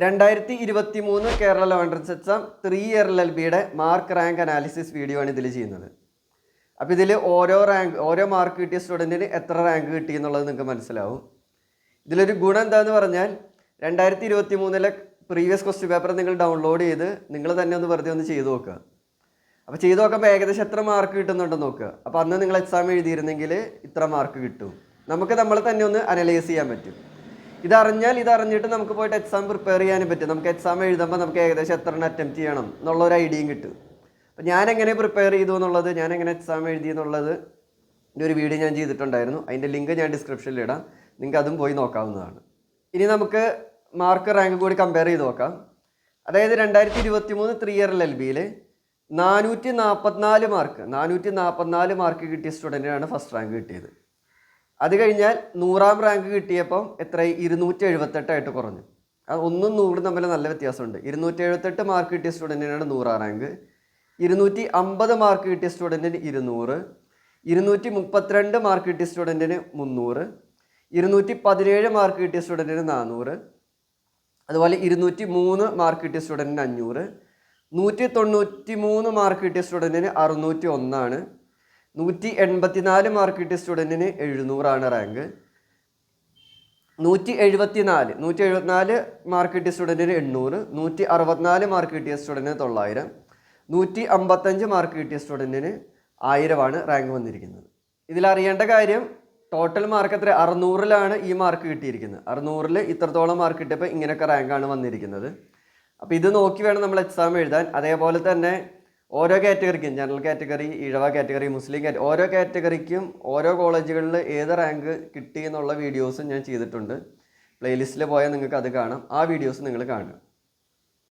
2023 Kerala law entrance exam 3 year LLBയുടെ mark rank analysis video ആണ് ഇതിൽ ചെയ്യുന്നത്. അപ്പോൾ ഇതിൽ ഓരോ മാർക്ക് കിട്ടിയ സ്റ്റുഡൻറ്റിന് എത്ര റാങ്ക് കിട്ടി എന്നുള്ളത് നിങ്ങൾക്ക് മനസ്സിലാവും. ഇതിലൊരു ഗുണം എന്താണെന്ന് പറഞ്ഞാൽ 2023 പ്രീവിയസ് ക്വസ്റ്റ്യൻ പേപ്പർ നിങ്ങൾ ഡൗൺലോഡ് ചെയ്ത് നിങ്ങൾ തന്നെ വെറുതെ ഒന്ന് ചെയ്ത് നോക്കുക. അപ്പോൾ ചെയ്ത് നോക്കുമ്പോൾ ഏകദേശം എത്ര മാർക്ക് കിട്ടുന്നുണ്ടെന്ന് നോക്കുക. അപ്പോൾ അന്ന് നിങ്ങൾ എക്സാം എഴുതിയിരുന്നെങ്കിൽ ഇത്ര മാർക്ക് കിട്ടും. നമുക്ക് നമ്മളെ തന്നെ ഒന്ന് അനലൈസ് ചെയ്യാൻ പറ്റും. ഇതറിഞ്ഞിട്ട് നമുക്ക് പോയിട്ട് എക്സാം പ്രിപ്പയർ ചെയ്യാനും പറ്റും. നമുക്ക് എക്സാം എഴുതുമ്പോൾ നമുക്ക് ഏകദേശം എത്ര അറ്റംപ്റ്റ് ചെയ്യണം എന്നുള്ളൊരു ഐഡിയയും കിട്ടും. അപ്പോൾ ഞാൻ എങ്ങനെ പ്രിപ്പയർ ചെയ്തു എന്നുള്ളത്, ഞാൻ എങ്ങനെ എക്സാം എഴുതി എന്നുള്ളത് ഒരു വീഡിയോ ഞാൻ ചെയ്തിട്ടുണ്ടായിരുന്നു. അതിൻ്റെ ലിങ്ക് ഞാൻ ഡിസ്ക്രിപ്ഷനിൽ ഇടാം. നിങ്ങൾക്ക് അതും പോയി നോക്കാവുന്നതാണ്. ഇനി നമുക്ക് മാർക്ക് റാങ്ക് കൂടി കമ്പയർ ചെയ്ത് നോക്കാം. അതായത് 2023 3 ഇയർ LLBയിൽ 444 മാർക്ക് കിട്ടിയ സ്റ്റുഡൻറ്റിനാണ് ഫസ്റ്റ് റാങ്ക് കിട്ടിയത്. അത് കഴിഞ്ഞാൽ 100ാം റാങ്ക് കിട്ടിയപ്പം എത്രയായി? 278 കുറഞ്ഞു. അത് 100 തമ്മിൽ നല്ല വ്യത്യാസമുണ്ട്. 278 മാർക്ക് കിട്ടിയ സ്റ്റുഡൻറ്റിനാണ് 100ാം റാങ്ക്. 250 മാർക്ക് കിട്ടിയ സ്റ്റുഡൻറ്റിന് 200, 232 മാർക്ക് കിട്ടിയ സ്റ്റുഡൻറ്റിന് 300, 217 മാർക്ക് കിട്ടിയ സ്റ്റുഡൻറ്റിന് 400, അതുപോലെ 203 മാർക്ക് കിട്ടിയ സ്റ്റുഡൻറ്റിന് 500, 193 മാർക്ക് കിട്ടിയ സ്റ്റുഡൻറ്റിന് 601, 184 മാർക്ക് കിട്ടിയ സ്റ്റുഡൻറ്റിന് 700 റാങ്ക്, 174 മാർക്ക് കിട്ടിയ സ്റ്റുഡൻറ്റിന് 800, 164 മാർക്ക് കിട്ടിയ സ്റ്റുഡൻറ്റിന് 900, 155 മാർക്ക് കിട്ടിയ സ്റ്റുഡൻറ്റിന് 1000 റാങ്ക് വന്നിരിക്കുന്നത്. ഇതിലറിയേണ്ട കാര്യം, ടോട്ടൽ മാർക്ക് എത്ര? 600ലാണ് ഈ മാർക്ക് കിട്ടിയിരിക്കുന്നത്. 600ൽ ഇത്രത്തോളം മാർക്ക് കിട്ടിയപ്പോൾ ഇങ്ങനെയൊക്കെ റാങ്കാണ് വന്നിരിക്കുന്നത്. അപ്പോൾ ഇത് നോക്കി വേണം നമ്മൾ എക്സാം എഴുതാൻ. അതേപോലെ തന്നെ ഓരോ കാറ്റഗറിക്കും, ജനറൽ കാറ്റഗറി, ഈഴവ കാറ്റഗറി, മുസ്ലിം കാറ്റഗറി, ഓരോ കാറ്റഗറിക്കും ഓരോ കോളേജുകളിൽ ഏത് റാങ്ക് കിട്ടി എന്നുള്ള വീഡിയോസും ഞാൻ ചെയ്തിട്ടുണ്ട്. പ്ലേലിസ്റ്റിൽ പോയാൽ നിങ്ങൾക്ക് അത് കാണാം. ആ വീഡിയോസ് നിങ്ങൾ കാണുക.